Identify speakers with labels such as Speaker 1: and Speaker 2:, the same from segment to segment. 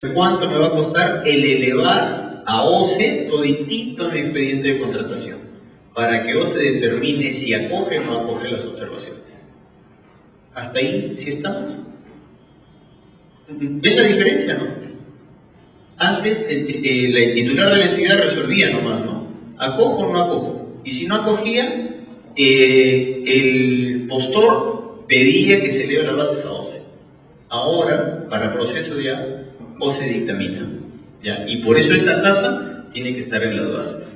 Speaker 1: ¿Cuánto me va a costar el elevar a OCE toditito en el expediente de contratación? Para que OCE determine si acoge o no acoge las observaciones. ¿Hasta ahí sí estamos? ¿Ven la diferencia, no? Antes el titular de la entidad resolvía nomás, ¿no? ¿Acojo o no acojo? Y si no acogía, el postor pedía que se eleve las bases a OCE. Ahora, para proceso ya, OCE dictamina, ¿ya? Y por eso esta tasa tiene que estar en las bases.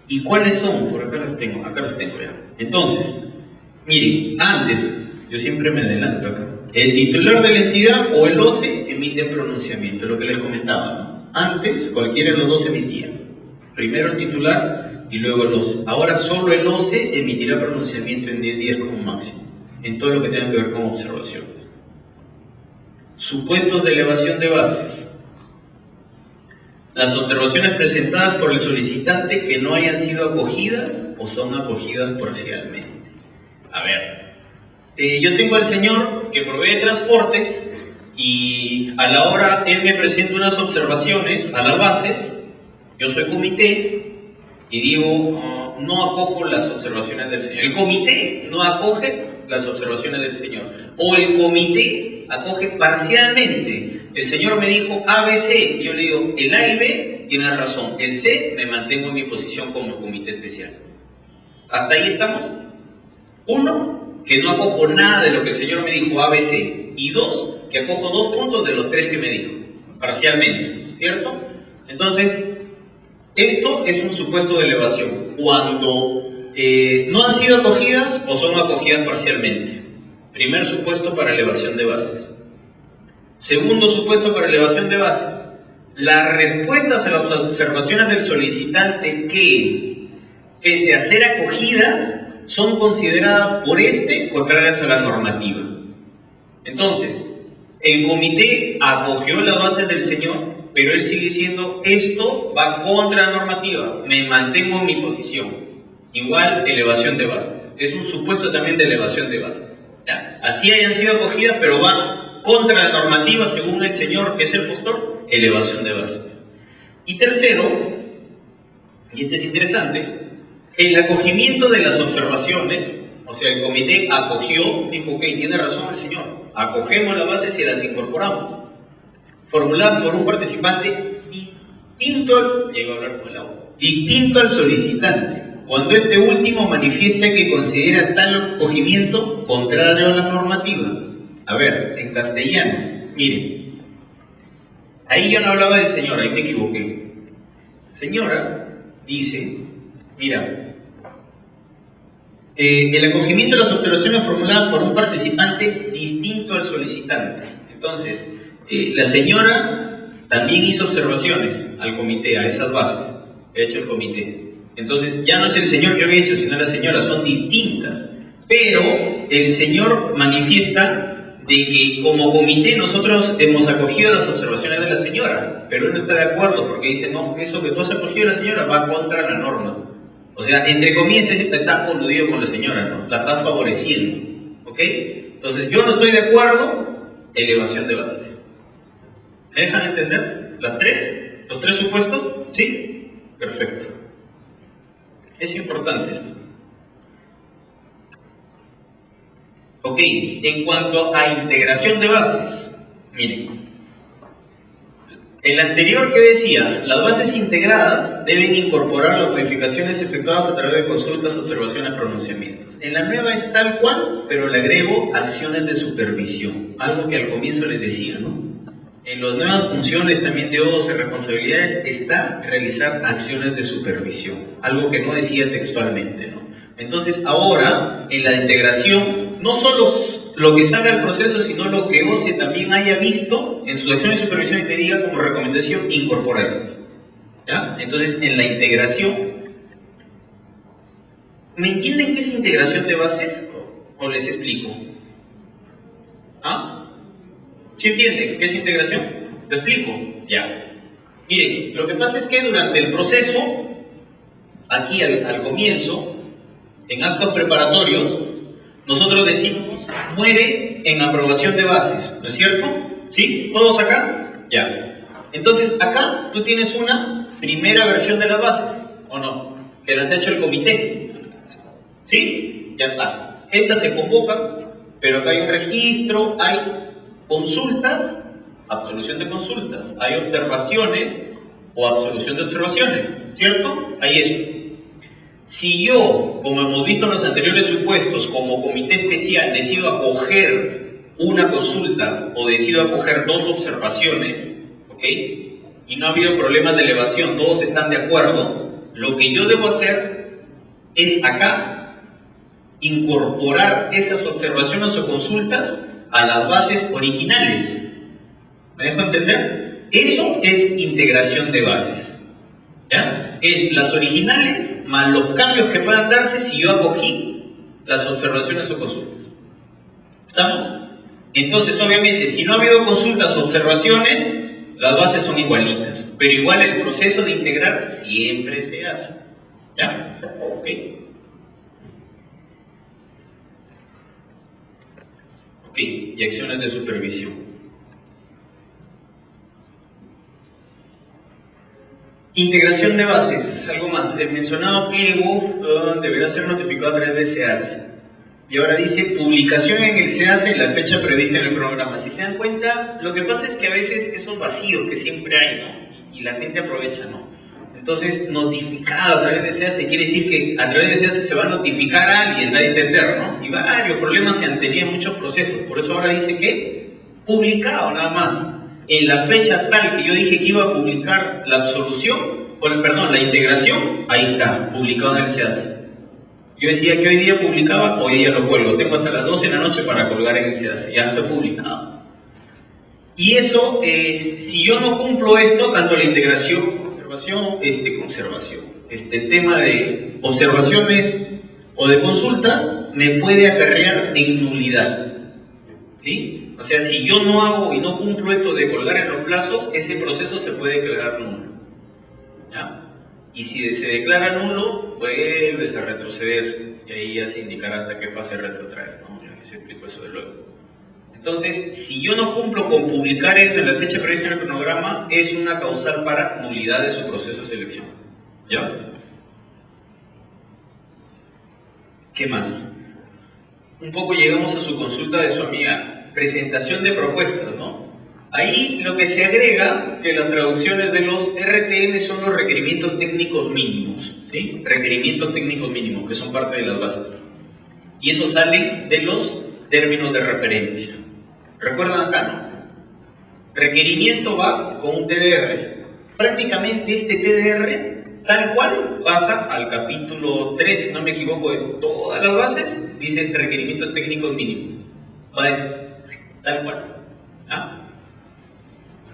Speaker 1: ¿Y cuáles son? Por acá las tengo ya. Entonces, miren, antes, yo siempre me adelanto acá, el titular de la entidad o el OCE emite pronunciamiento, lo que les comentaba, ¿no? Antes, cualquiera de los dos emitía. Primero el titular y luego el OCE. Ahora solo el OCE emitirá pronunciamiento en 10 días como máximo, en todo lo que tenga que ver con observaciones. Supuestos de elevación de bases. Las observaciones presentadas por el solicitante que no hayan sido acogidas o son acogidas parcialmente. A ver, yo tengo al señor que provee transportes y a la hora él me presenta unas observaciones a las bases, yo soy comité y digo, no acojo las observaciones del señor. El comité no acoge las observaciones del señor. O el comité acoge parcialmente. El señor me dijo ABC, y yo le digo, el A y B tienen razón, el C me mantengo en mi posición como comité especial. ¿Hasta ahí estamos? Uno, que no acojo nada de lo que el señor me dijo ABC. Y dos, que acojo 2 puntos de los 3 que me dijo, parcialmente, ¿cierto? Entonces, esto es un supuesto de elevación, cuando no han sido acogidas o son acogidas parcialmente. Primer supuesto para elevación de bases. Segundo supuesto para elevación de bases. Las respuestas a las observaciones del solicitante que, pese a ser acogidas, son consideradas por este contrarias a la normativa. Entonces, el comité acogió las bases del señor, pero él sigue diciendo, esto va contra la normativa, me mantengo en mi posición. Igual, elevación de bases. Es un supuesto también de elevación de bases. ¿Ya? Así hayan sido acogidas, pero van contra la normativa, según el señor, que es el postor, elevación de bases. Y tercero, y este es interesante, el acogimiento de las observaciones, o sea, el comité acogió, dijo, ok, tiene razón el señor, acogemos las bases y las incorporamos. Formuladas por un participante distinto al solicitante, cuando este último manifiesta que considera tal acogimiento contrario a la normativa. A ver, en castellano, miren, ahí yo no hablaba del señor, ahí me equivoqué. Señora dice, mira, el acogimiento de las observaciones formuladas por un participante distinto al solicitante. Entonces, la señora también hizo observaciones al comité, a esas bases que ha hecho el comité. Entonces, ya no es el señor que había hecho, sino la señora, son distintas. Pero el señor manifiesta de que como comité nosotros hemos acogido las observaciones de la señora, pero él no está de acuerdo porque dice, no, eso que tú has acogido de la señora va contra la norma. O sea, entre comillas, está coludido con la señora, ¿no? La está favoreciendo, ¿ok? Entonces, yo no estoy de acuerdo, elevación de bases. ¿Me dejan entender? ¿Las tres? ¿Los tres supuestos? ¿Sí? Perfecto. Es importante esto. Ok, en cuanto a integración de bases, miren, el anterior que decía, las bases integradas deben incorporar las modificaciones efectuadas a través de consultas, observaciones, pronunciamientos. En la nueva es tal cual, pero le agrego acciones de supervisión, algo que al comienzo les decía, ¿no? En las nuevas funciones también de OCE, responsabilidades, está realizar acciones de supervisión, algo que no decía textualmente, ¿no? Entonces ahora, en la integración, no solo lo que salga del proceso, sino lo que OCE también haya visto en sus acciones de supervisión y te diga como recomendación, incorporar esto. ¿Ya? Entonces, en la integración, ¿me entienden qué es integración de bases? ¿O les explico? ¿Ah? ¿Sí entienden qué es integración? ¿Lo explico? Ya. Miren, lo que pasa es que durante el proceso, aquí al comienzo, en actos preparatorios, nosotros decimos, muere en aprobación de bases, ¿no es cierto? ¿Sí? ¿Todos acá? Ya. Entonces, acá tú tienes una primera versión de las bases, ¿o no? Que las ha hecho el comité. ¿Sí? Ya está. Estas se convocan, pero acá hay un registro, hay consultas, absolución de consultas, hay observaciones o absolución de observaciones, ¿cierto? Ahí es. Si yo, como hemos visto en los anteriores supuestos, como comité especial decido acoger una consulta o decido acoger dos observaciones, ¿ok? Y no ha habido problemas de elevación, todos están de acuerdo, lo que yo debo hacer es acá incorporar esas observaciones o consultas a las bases originales. ¿Me dejo entender? Eso es integración de bases. ¿Ya? Es las originales más los cambios que puedan darse si yo acogí las observaciones o consultas. ¿Estamos? Entonces, obviamente, si no ha habido consultas o observaciones, las bases son igualitas. Pero igual el proceso de integrar siempre se hace. ¿Ya? Ok. Ok, y acciones de supervisión. Integración de bases, algo más. El mencionado pliego deberá ser notificado a través de SEACE. Y ahora dice publicación en el SEACE en la fecha prevista en el programa. Si se dan cuenta, lo que pasa es que a veces esos vacíos que siempre hay, ¿no? Y la gente aprovecha, ¿no? Entonces, notificado a través de SEACE quiere decir que a través de SEACE se va a notificar a alguien, da a entender, ¿no? Y varios problemas se han tenido en muchos procesos. Por eso ahora dice que publicado nada más. En la fecha tal que yo dije que iba a publicar la absolución, perdón, la integración, ahí está, publicado en el SEACE. Yo decía que hoy día publicaba, hoy día lo cuelgo. Tengo hasta las 12 de la noche para colgar en el SEACE, ya está publicado. Y eso, si yo no cumplo esto, tanto la integración, conservación, el tema de observaciones o de consultas, me puede acarrear en nulidad. ¿Sí? O sea, si yo no hago y no cumplo esto de colgar en los plazos, ese proceso se puede declarar nulo. ¿Ya? Y si se declara nulo, vuelves a retroceder y ahí ya se indicará hasta qué fase retrotraes, ¿no? Ya les explico eso de luego. Entonces, si yo no cumplo con publicar esto en la fecha prevista en el cronograma, es una causal para nulidad de su proceso de selección. ¿Ya? ¿Qué más? Un poco llegamos a su consulta de su amiga. Presentación de propuestas, ¿no? Ahí lo que se agrega, que las traducciones de los RTM son los requerimientos técnicos mínimos, ¿sí? Requerimientos técnicos mínimos, que son parte de las bases. Y eso sale de los términos de referencia. ¿Recuerdan acá, no? Requerimiento va con un TDR. Prácticamente este TDR, tal cual, pasa al capítulo 3, si no me equivoco, de todas las bases, dice requerimientos técnicos mínimos. Va esto. Tal cual. ¿Ah?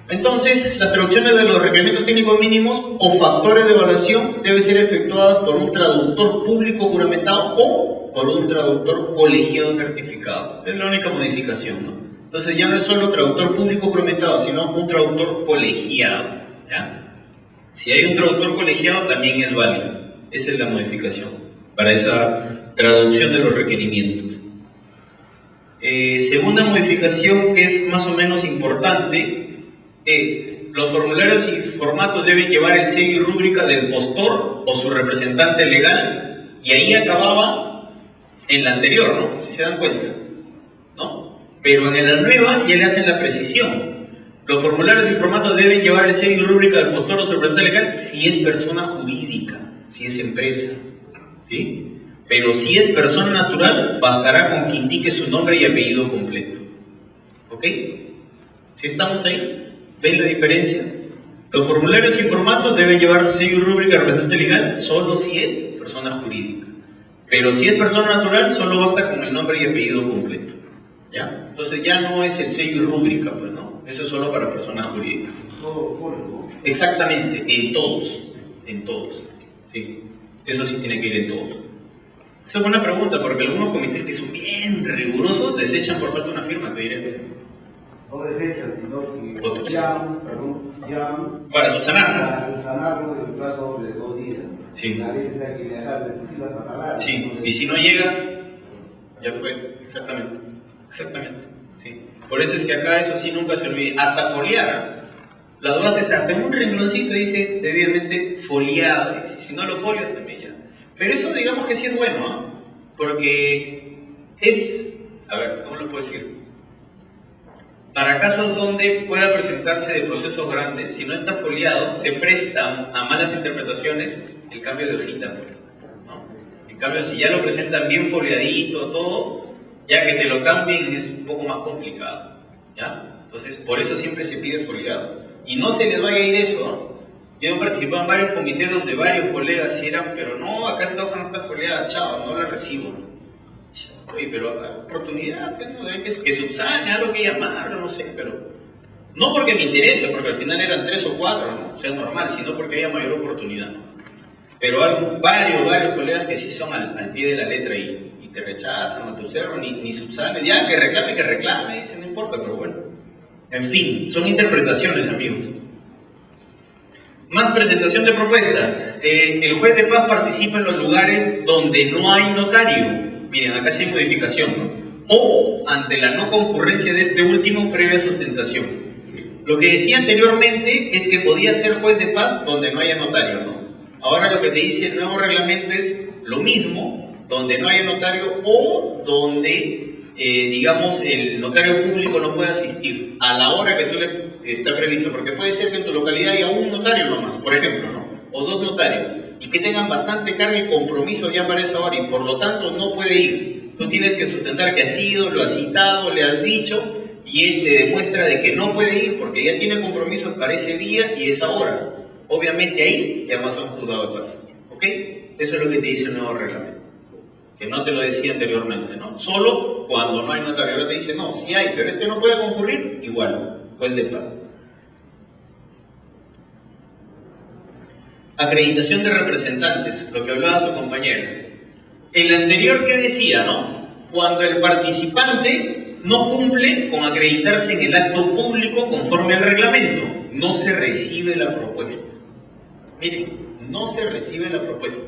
Speaker 1: Entonces, las traducciones de los requerimientos técnicos mínimos o factores de evaluación deben ser efectuadas por un traductor público juramentado o por un traductor colegiado certificado. Es la única modificación, ¿no? Entonces ya no es solo traductor público juramentado, sino un traductor colegiado. ¿Ya? Si hay un traductor colegiado, también es válido. Esa es la modificación para esa traducción de los requerimientos. Segunda modificación que es más o menos importante es los formularios y formatos deben llevar el sello y rúbrica del postor o su representante legal, y ahí acababa en la anterior, ¿no? Si se dan cuenta, ¿no? Pero en la nueva ya le hacen la precisión. Los formularios y formatos deben llevar el sello y rúbrica del postor o su representante legal si es persona jurídica, si es empresa, ¿sí? Pero si es persona natural, bastará con que indique su nombre y apellido completo. ¿Ok? ¿Sí estamos ahí? ¿Ven la diferencia? Los formularios y formatos deben llevar sello y rúbrica de representante legal solo si es persona jurídica. Pero si es persona natural, solo basta con el nombre y apellido completo. ¿Ya? Entonces ya no es el sello y rúbrica, pues, ¿no? Eso es solo para personas jurídicas. Exactamente, en todos. En todos. ¿Sí? Eso sí tiene que ir en todos. Esa es buena pregunta, porque algunos comités que son bien rigurosos desechan por falta de una firma, te diré.
Speaker 2: No desechan, sino que llaman
Speaker 1: para subsanar.
Speaker 2: Para subsanarlo en el plazo de 2 días.
Speaker 1: Sí.
Speaker 2: A veces hay que dejar de para largo.
Speaker 1: Sí, y si no llegas, ya fue, exactamente. Exactamente. Sí. Por eso es que acá eso sí nunca se olvide. Hasta foliar. Las bases hasta en un rengloncito dice debidamente foliado, si no lo folias también ya. Pero eso digamos que sí es bueno, ¿eh? Porque es, a ver, ¿cómo lo puedo decir? Para casos donde pueda presentarse de procesos grandes, si no está foliado, se presta a malas interpretaciones el cambio de hojita, pues, ¿no? En cambio, si ya lo presentan bien foliadito, todo, ya que te lo cambien es un poco más complicado, ¿ya? Entonces, por eso siempre se pide foliado. Y no se les vaya a ir eso, ¿no? Yo he participado en varios comités donde varios colegas eran, pero no, acá esta hoja no está foliada, chao, no la recibo, ¿no? Oye, pero oportunidad, ¿no? Que subsane, algo que llamarlo, no sé, pero no porque me interese, porque al final eran 3 o 4, ¿no? O sea, normal, sino porque haya mayor oportunidad. Pero hay varios colegas que sí son al pie de la letra y te rechazan, no te observan, ni subsanen, ya que reclame, dicen, no importa, pero bueno. En fin, son interpretaciones, amigos. Más presentación de propuestas. El juez de paz participa en los lugares donde no hay notario. Miren, acá sí hay modificación, ¿no? O ante la no concurrencia de este último previa sustentación. Lo que decía anteriormente es que podía ser juez de paz donde no haya notario, ¿no? Ahora lo que te dice el nuevo reglamento es lo mismo, donde no haya notario o donde, digamos, el notario público no puede asistir a la hora que tú le está previsto, porque puede ser que en tu localidad haya un notario nomás, por ejemplo, ¿no? O 2 notarios, y que tengan bastante carga y compromiso ya para esa hora, y por lo tanto no puede ir. Tú tienes que sustentar que has ido, lo has citado, le has dicho, y él te demuestra de que no puede ir porque ya tiene compromisos para ese día y esa hora. Obviamente ahí llamas a un juzgado de paz, ¿ok? Eso es lo que te dice el nuevo reglamento, que no te lo decía anteriormente, ¿no? Solo cuando no hay notario. Ahora te dice, no, sí hay, pero este no puede concurrir, igual, juez de paz. Acreditación de representantes, lo que hablaba su compañero. El anterior que decía, ¿no? Cuando el participante no cumple con acreditarse en el acto público conforme al reglamento, no se recibe la propuesta. Miren, no se recibe la propuesta.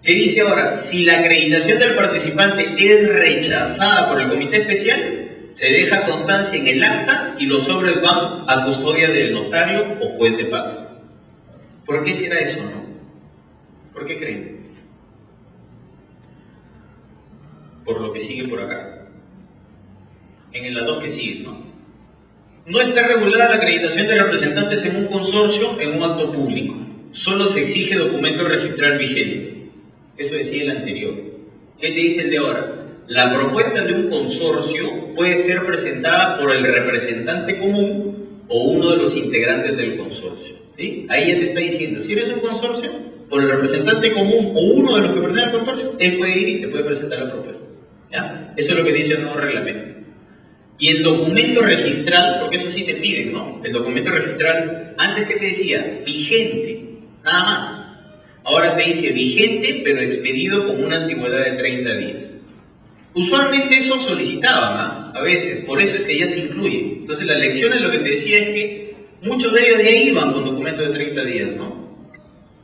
Speaker 1: ¿Qué dice ahora? Si la acreditación del participante es rechazada por el comité especial, se deja constancia en el acta y los sobres van a custodia del notario o juez de paz. ¿Por qué será eso, no? ¿Por qué creen? Por lo que sigue por acá. En las 2 que siguen, ¿no? No está regulada la acreditación de representantes en un consorcio en un acto público. Solo se exige documento registral vigente. Eso decía el anterior. ¿Qué te dice el de ahora? La propuesta de un consorcio puede ser presentada por el representante común o uno de los integrantes del consorcio. ¿Sí? Ahí ya te está diciendo, si eres un consorcio, por el representante común o uno de los que pertenecen al consorcio, él puede ir y te puede presentar la propuesta. ¿Ya? Eso es lo que dice el nuevo reglamento. Y el documento registral, porque eso sí te piden, ¿no? El documento registral, antes que te decía, vigente, nada más. Ahora te dice vigente, pero expedido con una antigüedad de 30 días. Usualmente eso solicitaban, a veces, por eso es que ya se incluye. Entonces las lecciones lo que te decía es que muchos de ellos de ahí iban con documentos de 30 días, ¿no?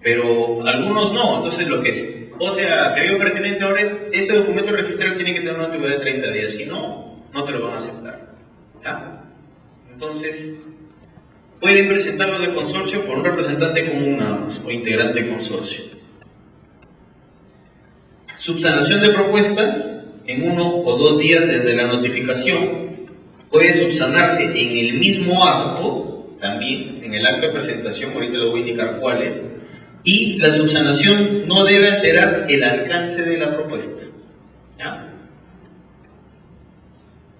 Speaker 1: Pero algunos no, entonces lo que es, o sea, que veo pertinente ahora es, ese documento registral tiene que tener una antigüedad de 30 días, si no, no te lo van a aceptar, ¿ya? Entonces, pueden presentarlo de consorcio por un representante común nada más, o integrante de consorcio. Subsanación de propuestas en 1 o 2 días desde la notificación. Puede subsanarse en el mismo acto, también en el acto de presentación, ahorita les voy a indicar cuál es, y la subsanación no debe alterar el alcance de la propuesta, ¿ya?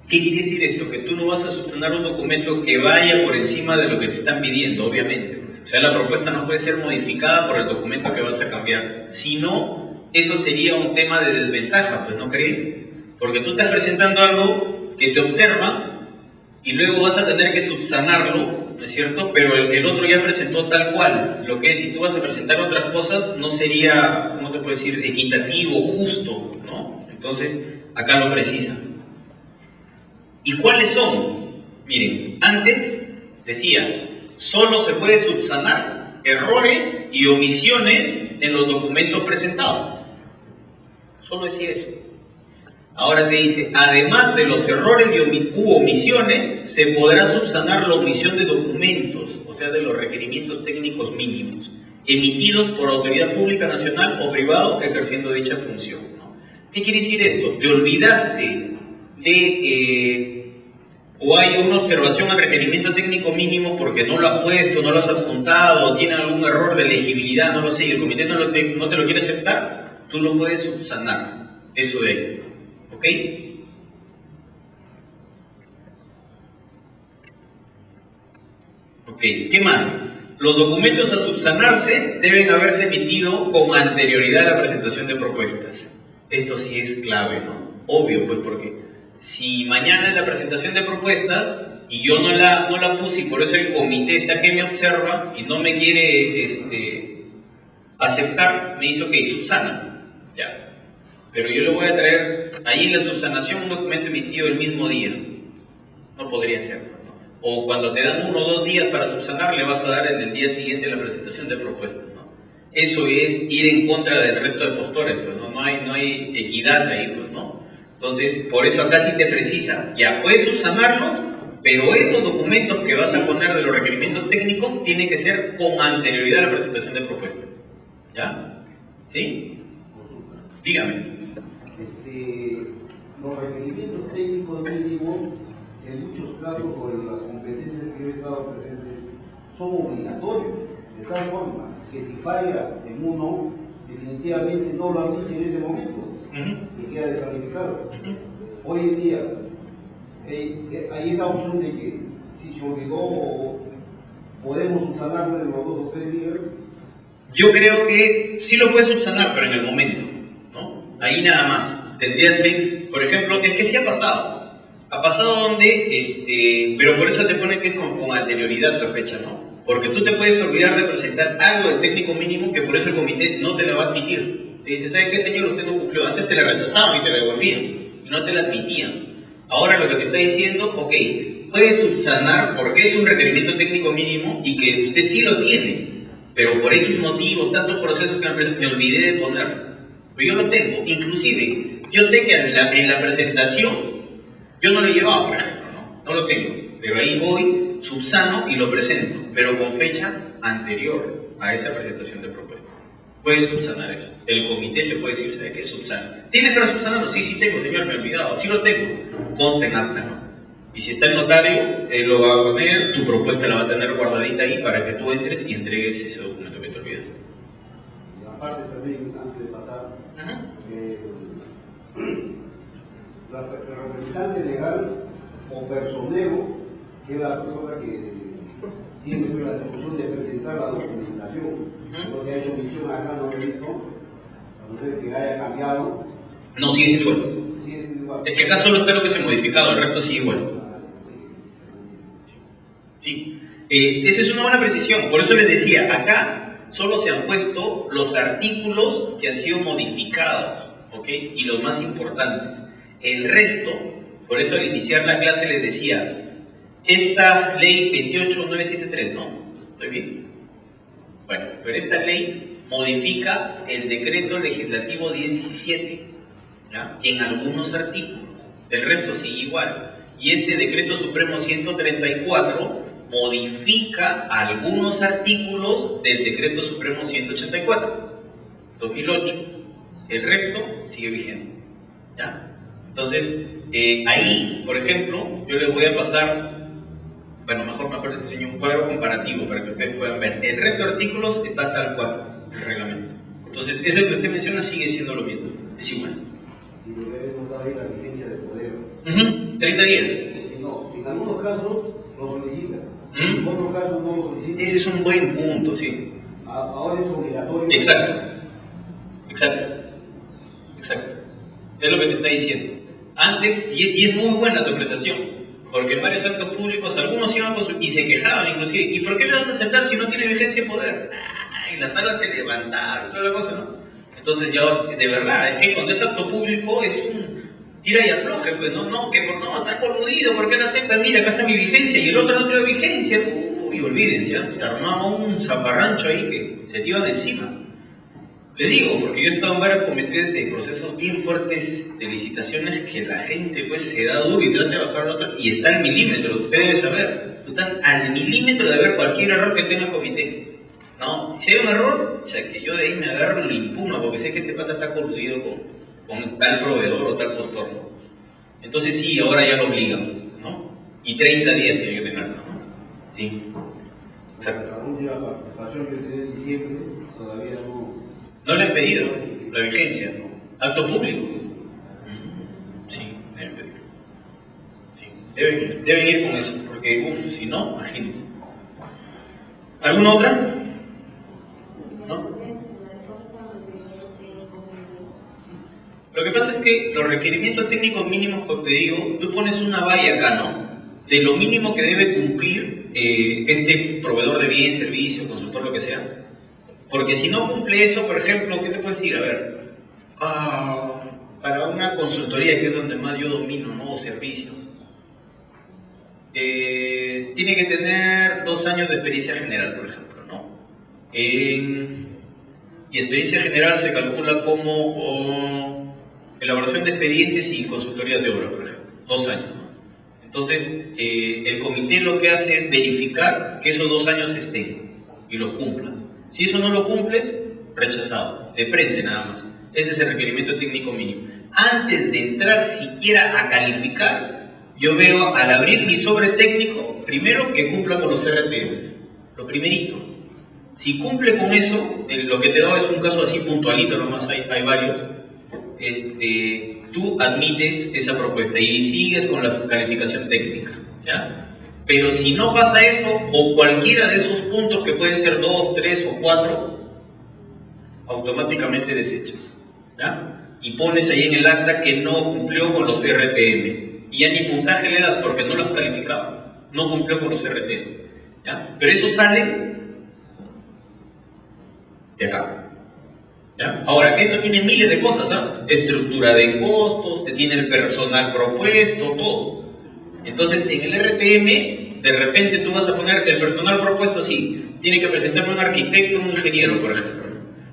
Speaker 1: ¿Qué quiere decir esto? Que tú no vas a subsanar un documento que vaya por encima de lo que te están pidiendo, obviamente. O sea, la propuesta no puede ser modificada por el documento que vas a cambiar. Si no, eso sería un tema de desventaja, pues, ¿no creen? Porque tú estás presentando algo que te observa y luego vas a tener que subsanarlo, ¿no es cierto? Pero el otro ya presentó tal cual. Lo que es, si tú vas a presentar otras cosas, no sería, ¿cómo te puedo decir?, equitativo, justo, ¿no? Entonces, acá lo precisan. ¿Y cuáles son? Miren, antes decía, solo se puede subsanar errores y omisiones en los documentos presentados. Solo decía eso. Ahora te dice, además de los errores u omisiones, se podrá subsanar la omisión de documentos, o sea, de los requerimientos técnicos mínimos, emitidos por autoridad pública nacional o privado ejerciendo dicha función, ¿no? ¿Qué quiere decir esto? Te olvidaste de, o hay una observación al requerimiento técnico mínimo porque no lo has puesto, no lo has adjuntado, o tiene algún error de legibilidad, no lo sé, y el comité no te lo quiere aceptar, tú lo puedes subsanar, eso de ahí. ¿Ok? Ok, ¿qué más? Los documentos a subsanarse deben haberse emitido con anterioridad a la presentación de propuestas. Esto sí es clave, ¿no? Obvio, pues, porque si mañana es la presentación de propuestas y yo no la puse y por eso el comité está que me observa y no me quiere aceptar, me dice, ok, subsana, ya. Pero yo le voy a traer ahí en la subsanación un documento emitido el mismo día. No podría ser, ¿no? O cuando te dan 1 o 2 días para subsanar, le vas a dar en el día siguiente la presentación de propuestas, ¿no? Eso es ir en contra del resto de postores, pues, ¿no? No hay equidad ahí, pues, ¿no? Entonces, por eso acá sí te precisa, ya puedes subsanarlos, pero esos documentos que vas a poner de los requerimientos técnicos tienen que ser con anterioridad a la presentación de propuestas. ¿Ya? ¿Sí? Dígame.
Speaker 2: Los requerimientos técnicos mínimos, en muchos casos, por las competencias que yo he estado presente, son obligatorios, de tal forma que si falla en uno, definitivamente no lo admite en ese momento y queda descalificado. Hoy en día hay esa opción de que si se olvidó podemos subsanarlo en los 2 o 3 días.
Speaker 1: Yo creo que sí lo puedes subsanar, pero en el momento, ¿no? Ahí nada más. Tendrías que, por ejemplo, es que sí ha pasado. Ha pasado donde, pero por eso te ponen que es con anterioridad la fecha, ¿no? Porque tú te puedes olvidar de presentar algo del técnico mínimo que por eso el comité no te la va a admitir. Te dice, ¿sabe qué, señor? Usted no cumplió. Antes te la rechazaban y te la devolvían y no te la admitían. Ahora lo que te está diciendo, ok, puedes subsanar porque es un requerimiento técnico mínimo y que usted sí lo tiene, pero por X motivos, tantos procesos que me olvidé de poner. Pero yo lo tengo. Inclusive, yo sé que en la presentación yo no lo he llevado, por ejemplo, no lo tengo, pero ahí voy, subsano y lo presento, pero con fecha anterior a esa presentación de propuestas. Puedes subsanar eso. El comité te puede decir, ¿sabe qué? Subsana. ¿Tienes para subsanarlo? Sí tengo, señor, me he olvidado. Sí lo tengo. Consta en acta, ¿no? Y si está el notario, él lo va a poner, tu propuesta la va a tener guardadita ahí para que tú entres y entregues ese documento que te olvidaste.
Speaker 2: Y aparte también, antes de pasar, el representante legal o personero, que es la persona que tiene la atribución de presentar la documentación. Entonces ha hecho omisión acá, no lo he visto, a no ser que haya cambiado.
Speaker 1: No, sigue siendo igual. Es que acá solo está lo que se ha modificado, el resto sigue igual. Sí. Esa es una buena precisión, por eso les decía, acá solo se han puesto los artículos que han sido modificados, ¿ok? Y los más importantes. El resto, por eso al iniciar la clase les decía, esta ley 28973, ¿no? ¿Estoy bien? Bueno, pero esta ley modifica el decreto legislativo 1017, ¿ya? En algunos artículos, el resto sigue igual. Y este decreto supremo 134 modifica algunos artículos del decreto supremo 184, 2008. El resto sigue vigente, ¿ya? Entonces, ahí, por ejemplo, yo les voy a pasar, bueno, mejor les enseño un cuadro comparativo para que ustedes puedan ver. El resto de artículos está tal cual, el reglamento. Entonces, eso que usted menciona sigue siendo lo mismo, es igual.
Speaker 2: Y debe notar ahí la vigencia de poder.
Speaker 1: 30 días.
Speaker 2: No, en algunos casos lo solicitan, en otros casos no lo solicitan.
Speaker 1: Ese es un buen punto, sí.
Speaker 2: Ahora es obligatorio.
Speaker 1: Exacto. Es lo que te está diciendo. Antes, y es muy buena tu apreciación, porque en varios actos públicos algunos iban y se quejaban inclusive, ¿y por qué le vas a aceptar si no tiene vigencia de poder? Y la sala se levantaron, toda la cosa, ¿no? Entonces ya, de verdad, es que cuando es acto público es un tira y afloje, pues no, está coludido, ¿por qué no acepta? Mira, acá está mi vigencia, y el otro no tiene vigencia, uy, olvídense, se armaba un zaparrancho ahí que se te iban encima. Le digo, porque yo he estado en varios comités de procesos bien fuertes de licitaciones que la gente pues se da duro y trata de bajar otro y está al milímetro, usted debe saber. Tú estás al milímetro de ver cualquier error que tenga el comité. No, si hay un error, o sea que yo de ahí me agarro y lo impugno porque sé que este pata está coludido con tal proveedor o tal postor, ¿no? Entonces sí, ahora ya lo obligan, ¿no? Y 30 días tiene que tenerlo, ¿no? Sí. Exacto.
Speaker 2: La última participación que tenía en diciembre todavía no.
Speaker 1: No le han pedido la vigencia, ¿no? Acto público. Sí, deben pedirlo. Sí, deben ir con eso, porque si no, imagínense. ¿Alguna otra? ¿No? Lo que pasa es que los requerimientos técnicos mínimos, como te digo, tú pones una valla acá, ¿no? De lo mínimo que debe cumplir este proveedor de bien, servicio, consultor, lo que sea. Porque si no cumple eso, por ejemplo, ¿qué te puedo decir? A ver, para una consultoría, que es donde más yo domino, ¿no? Servicios, tiene que tener 2 años de experiencia general, por ejemplo, ¿no? Y experiencia general se calcula como elaboración de expedientes y consultorías de obra, por ejemplo, 2 años, ¿no? Entonces, el comité lo que hace es verificar que esos 2 años estén y los cumplan. Si eso no lo cumples, rechazado, de frente nada más. Ese es el requerimiento técnico mínimo. Antes de entrar siquiera a calificar, yo veo al abrir mi sobre técnico, primero que cumpla con los RTM, lo primerito. Si cumple con eso, lo que te doy es un caso así puntualito, nomás hay varios, tú admites esa propuesta y sigues con la calificación técnica, ¿ya? Pero si no pasa eso, o cualquiera de esos puntos que pueden ser 2, 3 o 4, automáticamente desechas, ¿ya? Y pones ahí en el acta que no cumplió con los RTM. Y ya ni puntaje le das porque no lo has calificado. No cumplió con los RTM, ¿ya? Pero eso sale de acá, ¿ya? Ahora, esto tiene miles de cosas, ¿ah? Estructura de costos, te tiene el personal propuesto, todo. Entonces, en el RTM, de repente tú vas a poner el personal propuesto así. Tiene que presentarme un arquitecto, un ingeniero, por ejemplo.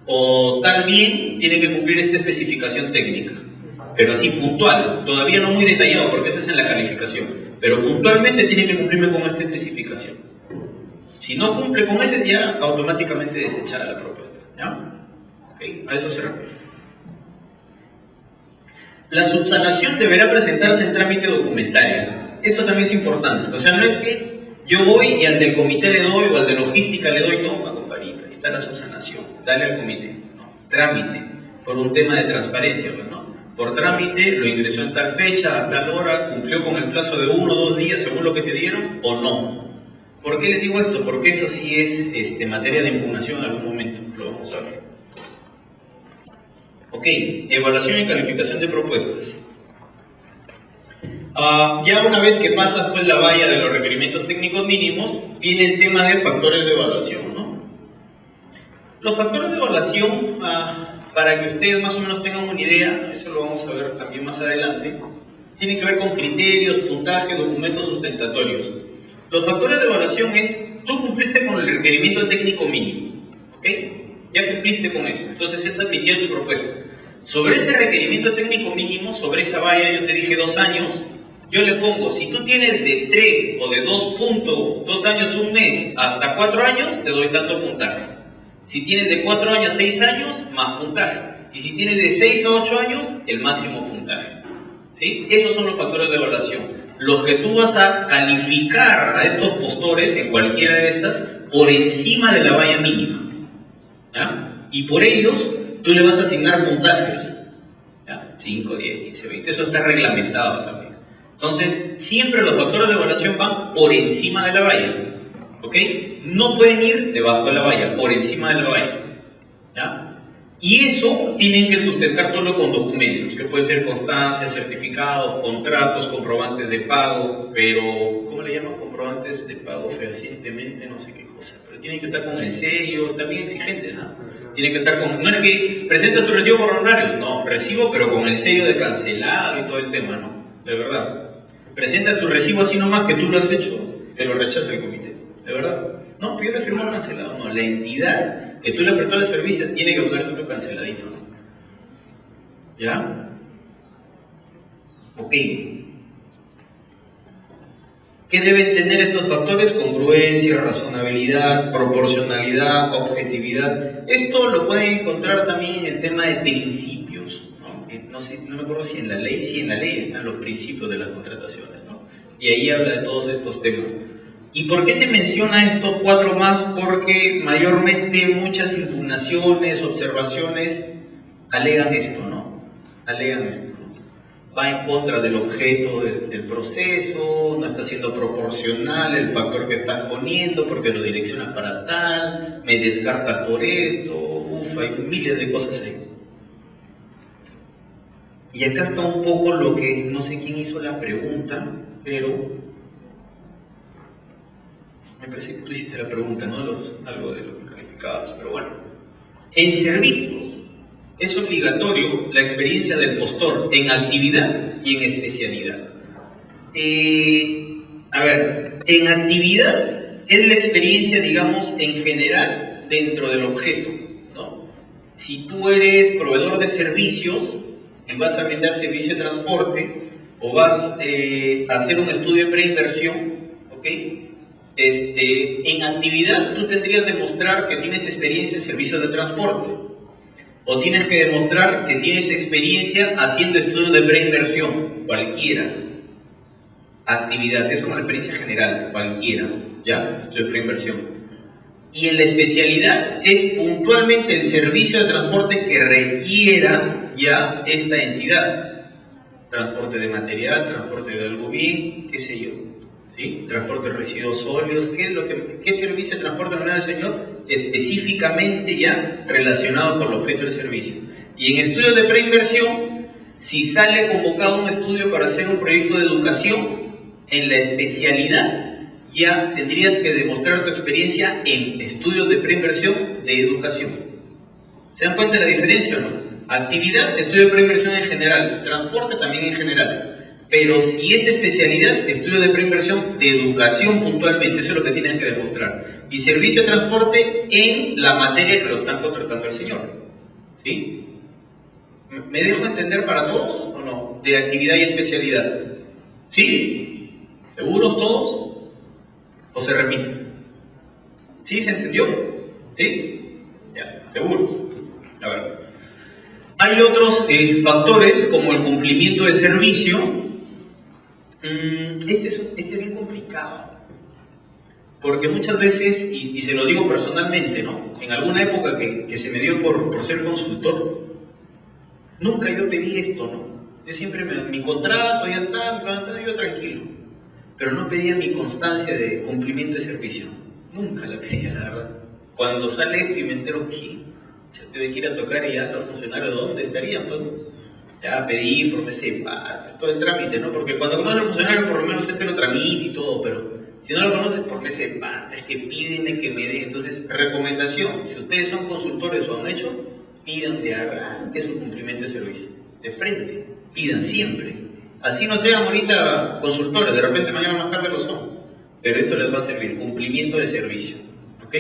Speaker 1: O tal bien, tiene que cumplir esta especificación técnica. Pero así puntual, todavía no muy detallado, porque esa es en la calificación. Pero puntualmente tiene que cumplirme con esta especificación. Si no cumple con ese, ya automáticamente desechada la propuesta, ¿ya? ¿Okay? A eso se refiere. La subsanación deberá presentarse en trámite documentario. Eso también es importante. O sea, no es que yo voy y al del comité le doy o al de logística le doy, toma, compadrita, ahí está la subsanación, dale al comité. No, trámite, por un tema de transparencia, ¿no? Por trámite, lo ingresó en tal fecha, a tal hora, cumplió con el plazo de 1 o 2 días según lo que te dieron o no. ¿Por qué les digo esto? Porque eso sí es materia de impugnación en algún momento, lo vamos a ver. Ok, evaluación y calificación de propuestas. Ya una vez que pasas pues la valla de los requerimientos técnicos mínimos, viene el tema de factores de evaluación, ¿no? Los factores de evaluación, para que ustedes más o menos tengan una idea, eso lo vamos a ver también más adelante, tienen que ver con criterios, puntaje, documentos sustentatorios. Los factores de evaluación es, tú cumpliste con el requerimiento técnico mínimo, ¿ok? Ya cumpliste con eso, entonces es admitida tu propuesta. Sobre ese requerimiento técnico mínimo, sobre esa valla, yo te dije 2 años, yo le pongo, si tú tienes de 3 o de 2 años, 1 mes, hasta 4 años, te doy tanto puntaje. Si tienes de 4 años, 6 años, más puntaje. Y si tienes de 6 a 8 años, el máximo puntaje. ¿Sí? Esos son los factores de evaluación. Los que tú vas a calificar a estos postores, en cualquiera de estas, por encima de la valla mínima, ¿ya? Y por ellos, tú le vas a asignar puntajes, ¿ya? 5, 10, 15, 20, eso está reglamentado también. Entonces, siempre los factores de evaluación van por encima de la valla, ¿ok? No pueden ir debajo de la valla, por encima de la valla, ¿ya? Y eso tienen que sustentarlo con documentos, que pueden ser constancias, certificados, contratos, comprobantes de pago, pero, ¿cómo le llaman? Comprobantes de pago fehacientemente, no sé qué cosa, pero tienen que estar con el sello, están bien exigentes, ¿ah? Tienen que estar con, no es que presentas tu recibo por honorarios, no, recibo pero con el sello de cancelado y todo el tema, no, de verdad. Presentas tu recibo así nomás que tú lo has hecho, te lo rechaza el comité, de verdad. No, pierde firmar cancelado, no, la entidad que tú le prestas el servicio, tiene que ponerte tu canceladito, ¿no? ¿Ya? Ok. ¿Qué deben tener estos factores? Congruencia, razonabilidad, proporcionalidad, objetividad. Esto lo pueden encontrar también en el tema de principios, ¿no? No sé, no me acuerdo si en la ley están los principios de las contrataciones, ¿no? Y ahí habla de todos estos temas. ¿Y por qué se menciona estos 4 más? Porque mayormente muchas impugnaciones, observaciones alegan esto, ¿no? Alegan esto. Va en contra del objeto del proceso, no está siendo proporcional el factor que están poniendo porque lo direcciona para tal, me descarta por esto, hay miles de cosas ahí. Y acá está un poco lo que, no sé quién hizo la pregunta, pero me parece que tú hiciste la pregunta, ¿no? Algo de los calificados, pero bueno. En servicios es obligatorio la experiencia del postor en actividad y en especialidad. A ver, en actividad es la experiencia, digamos, en general dentro del objeto, ¿no? Si tú eres proveedor de servicios y vas a brindar servicio de transporte o vas a hacer un estudio de preinversión, ¿ok? En actividad tú tendrías que demostrar que tienes experiencia en servicios de transporte. O tienes que demostrar que tienes experiencia haciendo estudios de preinversión, cualquiera. Actividad, es como la experiencia general, cualquiera, ¿ya? Estudio de preinversión. Y en la especialidad es puntualmente el servicio de transporte que requiera ya esta entidad. Transporte de material, transporte de algo bien, qué sé yo, ¿sí? Transporte de residuos sólidos, ¿qué servicio de transporte me da el señor? Específicamente ya relacionado con el objeto del servicio. Y en estudios de preinversión, si sale convocado un estudio para hacer un proyecto de educación, en la especialidad ya tendrías que demostrar tu experiencia en estudios de preinversión de educación. ¿Se dan cuenta de la diferencia o no? Actividad, estudio de preinversión en general, transporte también en general. Pero si es especialidad, estudio de preinversión de educación puntualmente, eso es lo que tienes que demostrar. Y servicio de transporte en la materia que lo están contratando el señor. ¿Sí? ¿Me dejo entender para todos o no? De actividad y especialidad. ¿Sí? ¿Seguros todos? ¿O se repite? ¿Sí? ¿Se entendió? ¿Sí? Ya, seguros. A ver. Hay otros factores como el cumplimiento de servicio. Este es bien complicado. Porque muchas veces, y se lo digo personalmente, ¿no? En alguna época que se me dio por ser consultor, nunca yo pedí esto, ¿no? Yo siempre, mi contrato ya está, yo tranquilo. Pero no pedía mi constancia de cumplimiento de servicio. Nunca la pedía, la verdad. Cuando sale esto y me entero que se tuve que ir a tocar y ya los funcionarios, ¿dónde estarían? Pues, ya pedí por MECEPAR, todo el trámite, ¿no? Porque cuando conoces al funcionario, por lo menos este lo tramite y todo, pero si no lo conoces por MECEPAR, es que pídenme que me den. Entonces, recomendación: si ustedes son consultores o han hecho, pidan de arranque su cumplimiento de servicio. De frente, pidan siempre. Así no sean ahorita consultores, de repente mañana más tarde lo son. Pero esto les va a servir, cumplimiento de servicio. ¿Ok?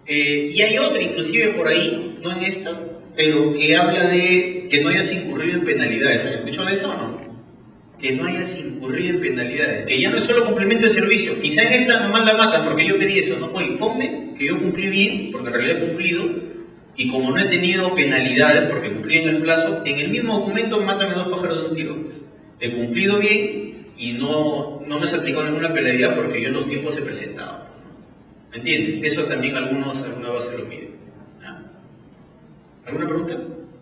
Speaker 1: Y hay otra, inclusive por ahí, no en esta, pero que habla de que no hayas incurrido en penalidades. ¿Han escuchado eso o no? Que no hayas incurrido en penalidades. Que ya no es solo cumplimiento de servicio. Quizá en esta nomás la matan porque yo pedí eso, ¿no? Oye, ponme que yo cumplí bien, porque en realidad he cumplido. Y como no he tenido penalidades porque cumplí en el plazo, en el mismo documento mátame 2 pájaros de un tiro. He cumplido bien y no me se aplicó ninguna penalidad porque yo en los tiempos he presentado. ¿Me entiendes? Eso también alguna base lo mide. ¿Ah? ¿Alguna pregunta?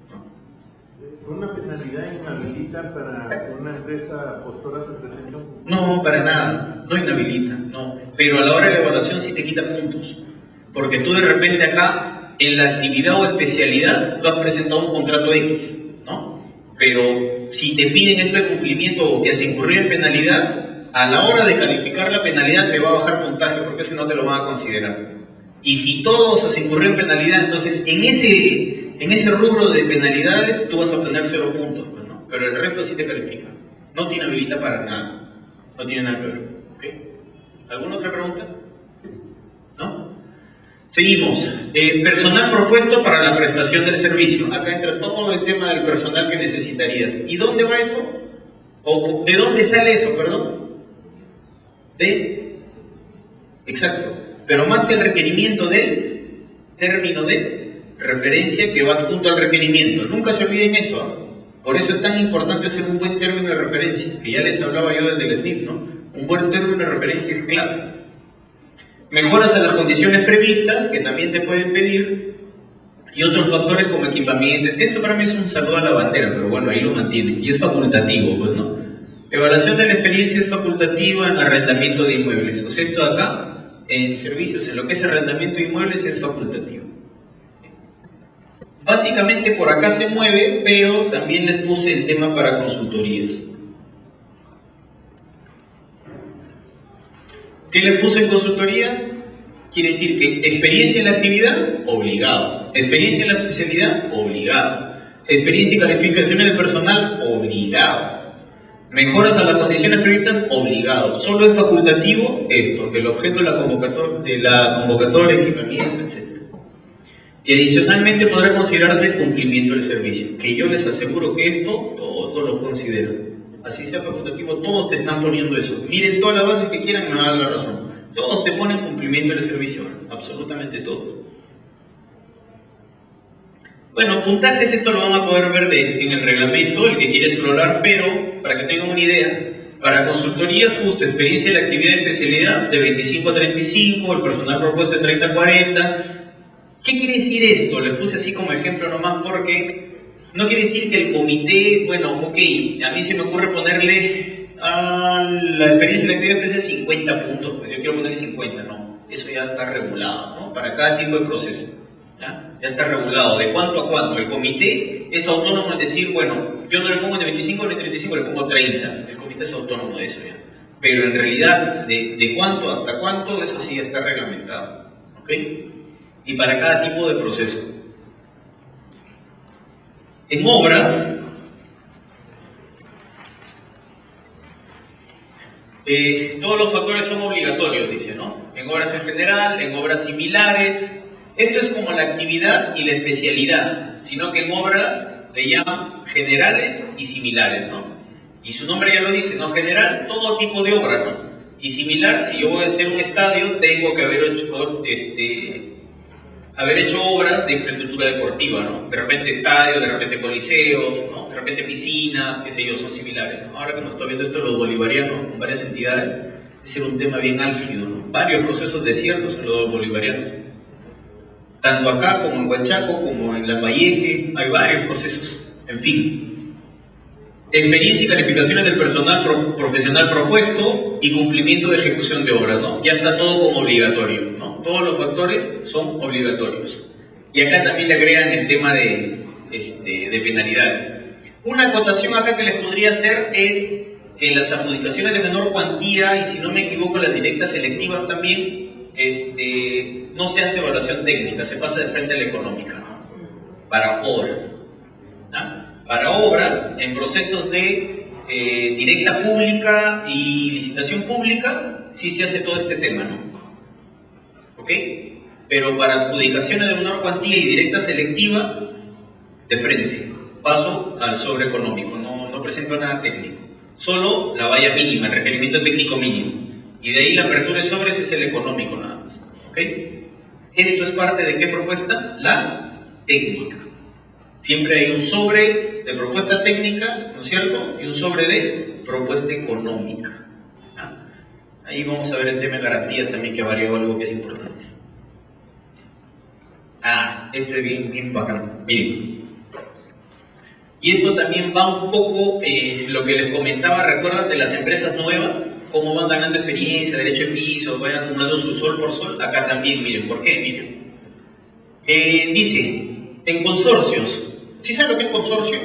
Speaker 1: No.
Speaker 3: ¿Una penalidad inhabilita para que una empresa postora se presente?
Speaker 1: No, para nada. No inhabilita, no. Pero a la hora de la evaluación sí te quita puntos. Porque tú de repente acá, en la actividad o especialidad, tú has presentado un contrato X, ¿no? Pero si te piden esto de cumplimiento o que se incurrió en penalidad, a la hora de calificar la penalidad te va a bajar puntaje porque si no te lo van a considerar. Y si todos se incurrió en penalidad, entonces en ese rubro de penalidades tú vas a obtener 0 puntos, ¿no? Pero el resto sí te califica. No te inhabilita para nada. No tiene nada que ver. ¿Okay? ¿Alguna otra pregunta? ¿No? Seguimos. Personal propuesto para la prestación del servicio. Acá entra todo el tema del personal que necesitarías. ¿Y dónde va eso? ¿O de dónde sale eso, perdón? Exacto. Pero más que el requerimiento del término de referencia que va junto al requerimiento. Nunca se olviden eso, ¿eh? Por eso es tan importante hacer un buen término de referencia, que ya les hablaba yo desde el SNIP, ¿no? Un buen término de referencia es clave. Mejoras a las condiciones previstas, que también te pueden pedir, y otros factores como equipamiento. Esto para mí es un saludo a la bandera, pero bueno, ahí lo mantiene, y es facultativo, pues, ¿no? Evaluación de la experiencia es facultativa en arrendamiento de inmuebles. O sea, esto de acá, en servicios, en lo que es arrendamiento de inmuebles, es facultativo. Básicamente por acá se mueve, pero también les puse el tema para consultorías. ¿Qué les puse en consultorías? Quiere decir que experiencia en la actividad, obligado. Experiencia en la especialidad, obligado. Experiencia y calificaciones del personal, obligado. Mejoras a las condiciones previstas, obligado. Solo es facultativo esto, el objeto de la convocatoria, equipamiento, etc. Y adicionalmente podrá considerarse el cumplimiento del servicio, que yo les aseguro que esto todos lo consideran. Así sea facultativo, todos te están poniendo eso. Miren todas las bases que quieran, me van a dar la razón. Todos te ponen cumplimiento del servicio, absolutamente todos. Bueno, puntajes, esto lo van a poder ver en el reglamento, el que quiere explorar, pero para que tengan una idea, para consultoría, justo experiencia de la actividad de especialidad de 25 a 35, el personal propuesto de 30 a 40. ¿Qué quiere decir esto? Les puse así como ejemplo nomás porque no quiere decir que el comité, bueno, ok, a mí se me ocurre ponerle a la experiencia de la actividad de 50 puntos, pues yo quiero ponerle 50, no, eso ya está regulado, ¿no? Para cada tipo de proceso, ¿ya? Ya está regulado, de cuánto a cuánto. El comité es autónomo en decir, bueno, yo no le pongo de 25 ni 35, le pongo 30, el comité es autónomo de eso ya. Pero en realidad, de cuánto hasta cuánto, eso sí ya está reglamentado, ¿ok? Y para cada tipo de proceso. En obras, todos los factores son obligatorios, dice, ¿no? En obras en general, en obras similares. Esto es como la actividad y la especialidad, sino que en obras le llaman generales y similares, ¿no? Y su nombre ya lo dice, ¿no? General, todo tipo de obra, ¿no? Y similar, si yo voy a hacer un estadio, tengo que haber hecho obras de infraestructura deportiva, ¿no? De repente estadios, de repente coliseos, ¿no? De repente piscinas, qué sé yo, son similares, ¿no? Ahora que nos está viendo esto los bolivarianos con varias entidades, ese era un tema bien álgido, ¿no? Varios procesos desiertos en los bolivarianos. Tanto acá como en Huachaco, como en Lambayeque, hay varios procesos, en fin. Experiencia y calificaciones del personal profesional propuesto y cumplimiento de ejecución de obras, ¿no? Ya está todo como obligatorio, ¿no? Todos los factores son obligatorios. Y acá también le agregan el tema de penalidades. Una acotación acá que les podría hacer es que en las adjudicaciones de menor cuantía, y si no me equivoco las directas selectivas también, no se hace evaluación técnica, se pasa de frente a la económica, ¿no? Para obras, ¿no? Para obras, en procesos de directa pública y licitación pública, sí se hace todo este tema, ¿no? ¿Ok? Pero para adjudicaciones de menor cuantía y directa selectiva, de frente, paso al sobre económico, no presento nada técnico, solo la valla mínima, el requerimiento técnico mínimo, y de ahí la apertura de sobres es el económico nada más, ¿ok? Esto es parte de ¿qué propuesta? La técnica. Siempre hay un sobre de propuesta técnica, ¿no es cierto? Y un sobre de propuesta económica. ¿Ah? Ahí vamos a ver el tema de garantías también, que varió algo que es importante. Esto es bien bacán. Miren. Y esto también va un poco lo que les comentaba, ¿recuerdan de las empresas nuevas? Cómo van ganando experiencia, derecho de piso, van acumulando su sol por sol. Acá también, miren, ¿por qué? Miren. Dice, en consorcios. ¿Sí saben lo que es consorcio?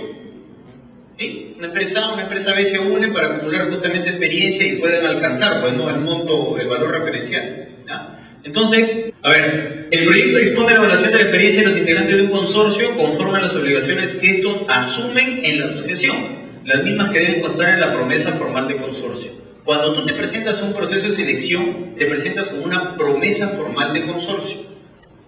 Speaker 1: ¿Sí? Una empresa B se une para acumular justamente experiencia y pueden alcanzar, pues, ¿no? El monto, el valor referencial. ¿Ya? Entonces, a ver, el proyecto dispone de la evaluación de la experiencia de los integrantes de un consorcio conforme a las obligaciones que estos asumen en la asociación, las mismas que deben constar en la promesa formal de consorcio. Cuando tú te presentas a un proceso de selección, te presentas con una promesa formal de consorcio.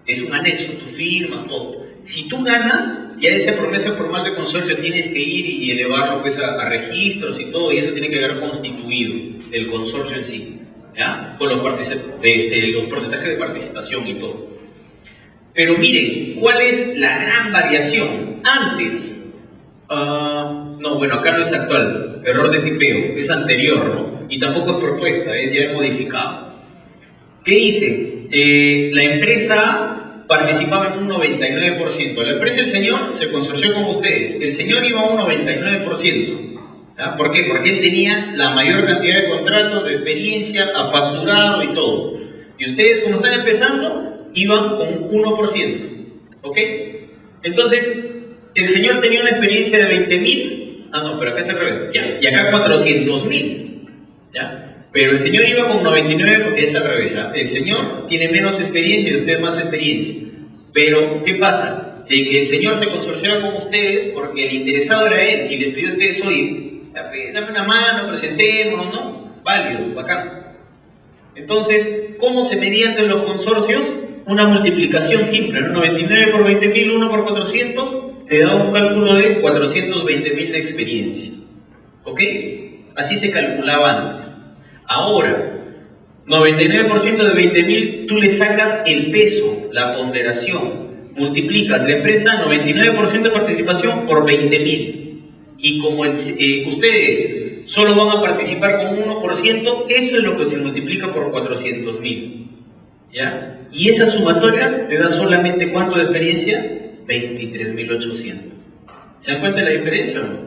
Speaker 1: Es un anexo, tú firmas, todo. Si tú ganas, ya esa promesa formal de consorcio tienes que ir y elevarlo pues a registros y todo, y eso tiene que quedar constituido, el consorcio en sí, ¿ya? Con los porcentajes de participación y todo. Pero miren, ¿cuál es la gran variación? Antes, no, bueno, acá no es actual, error de tipeo, es anterior, ¿no? Y tampoco es propuesta, ya es modificado. ¿Qué hice? La empresa participaba en un 99%. La empresa del señor se consorció con ustedes. El señor iba a un 99%. ¿Ya? ¿Por qué? Porque él tenía la mayor cantidad de contratos, de experiencia, ha facturado y todo. Y ustedes, como están empezando, iban con un 1%. ¿Ok? Entonces, el señor tenía una experiencia de 20.000. Ah, no, pero acá es al revés. Ya. Y acá 400.000. ¿Ya? Pero el señor iba con 99 porque es al revés. ¿Ah? El señor tiene menos experiencia y usted más experiencia. Pero, ¿qué pasa? De que el señor se consorciaba con ustedes porque el interesado era él y les pidió a ustedes, oye, dame una mano, presentémonos, ¿no? Válido, bacán. Entonces, ¿cómo se medía entre los consorcios? Una multiplicación simple, ¿no? 99 por 20.000, 1 por 400, te da un cálculo de 420.000 de experiencia. ¿Ok? Así se calculaba antes. Ahora, 99% de 20.000, tú le sacas el peso, la ponderación, multiplicas la empresa 99% de participación por 20.000. Y como ustedes solo van a participar con 1%, eso es lo que se multiplica por 400.000. ¿Ya? Y esa sumatoria te da solamente ¿cuánto de experiencia? 23.800. ¿Se dan cuenta de la diferencia o no?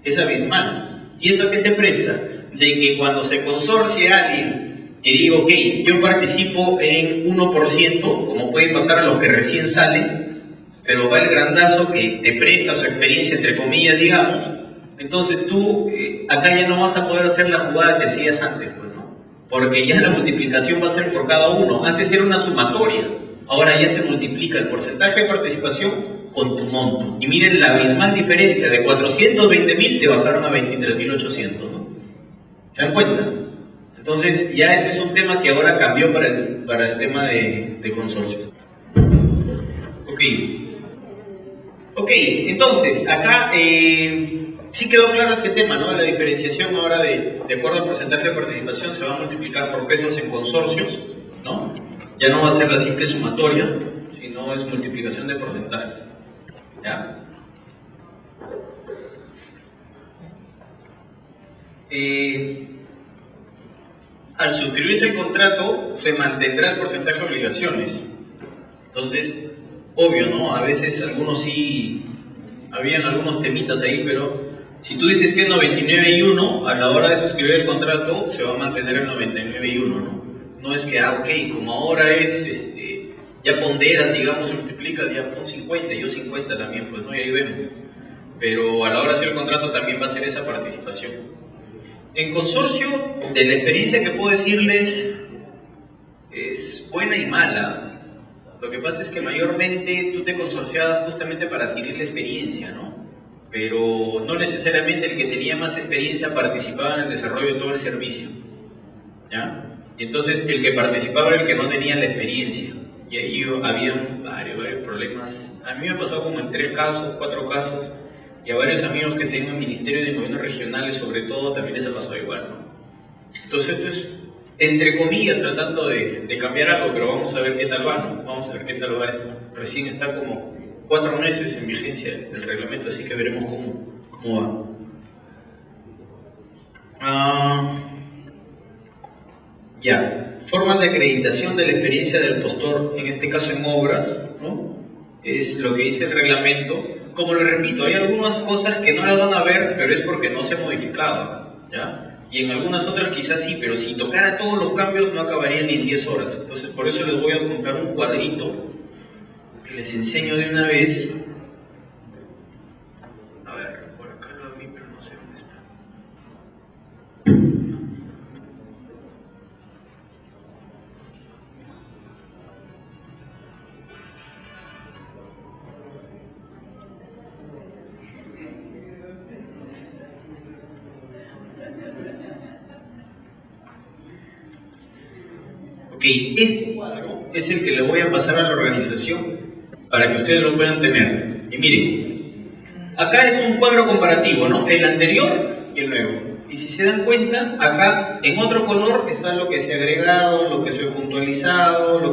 Speaker 1: Es abismal. ¿Y eso a qué se presta? De que cuando se consorcie alguien que diga, ok, yo participo en 1%, como puede pasar a los que recién salen, pero va el grandazo que te presta su experiencia, entre comillas, digamos, entonces tú acá ya no vas a poder hacer la jugada que hacías antes, pues, ¿no? Porque ya la multiplicación va a ser por cada uno. Antes era una sumatoria, ahora ya se multiplica el porcentaje de participación con tu monto. Y miren la abismal diferencia, de 420.000 te bajaron a 23.800, ¿no? ¿Se dan cuenta? Entonces ya ese es un tema que ahora cambió para el tema de consorcios. Ok, entonces acá sí quedó claro este tema, ¿no? La diferenciación ahora de acuerdo al porcentaje de participación se va a multiplicar por pesos en consorcios, ¿no? Ya no va a ser la simple sumatoria, sino es multiplicación de porcentajes. ¿Ya? Al suscribirse el contrato se mantendrá el porcentaje de obligaciones. Entonces, obvio, ¿no? A veces algunos sí, habían algunos temitas ahí, pero si tú dices que es 99 y 1, a la hora de suscribir el contrato se va a mantener el 99 y 1, ¿no? No es que, ok, como ahora es, ya ponderas, digamos, se multiplica, ya pon 50, yo 50 también, pues, ¿no? Y ahí vemos. Pero a la hora de hacer el contrato también va a ser esa participación. En consorcio, de la experiencia que puedo decirles, es buena y mala. Lo que pasa es que mayormente tú te consorciabas justamente para adquirir la experiencia, ¿no? Pero no necesariamente el que tenía más experiencia participaba en el desarrollo de todo el servicio, ¿ya? Y entonces el que participaba era el que no tenía la experiencia. Y ahí había varios problemas. A mí me ha pasado como en 3 casos, 4 casos, y a varios amigos que tengo en Ministerio de Gobiernos Regionales, sobre todo, también les ha pasado igual, ¿no? Entonces esto es, entre comillas, tratando de cambiar algo, pero vamos a ver qué tal va, ¿no? Vamos a ver qué tal va esto. Recién está como 4 meses en vigencia el reglamento, así que veremos cómo va. Ya, formas de acreditación de la experiencia del postor, en este caso en obras, ¿no? Es lo que dice el reglamento. Como le repito, hay algunas cosas que no las van a ver, pero es porque no se ha modificado, ¿ya? Y en algunas otras quizás sí, pero si tocara todos los cambios no acabarían ni en 10 horas. Entonces, por eso les voy a contar un cuadrito que les enseño de una vez. A ver, por acá lo vi, pero no sé dónde está. Ok, este cuadro es el que le voy a pasar a la organización para que ustedes lo puedan tener. Y miren, acá es un cuadro comparativo, ¿no? El anterior y el nuevo. Y si se dan cuenta, acá en otro color está lo que se ha agregado, lo que se ha puntualizado, lo que